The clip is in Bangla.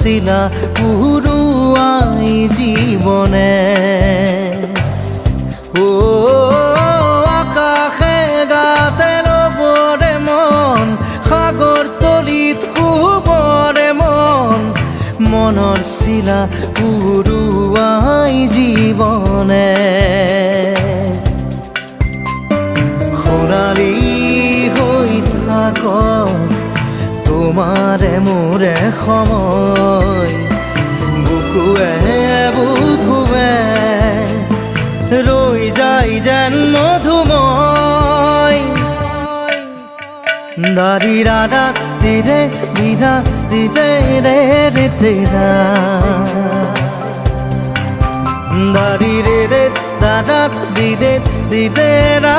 শিলা পুরুয়াই জীবনে ও আকাশে গাতে রবরে মন সাগর তলিত শুবরে মন মনৰ শিলা পুরুয়াই জীবনে সোণালী হৈ থাক তোমাৰে মোৰে সময় বুকুৱে বুকুৱে ৰৈ যায় যেন মধুময় দাৰি ৰাধা দিদে দিদা দিদে ৰে ৰে দিদা দাৰি ৰে ৰে দাদা দিদে দিদে ৰা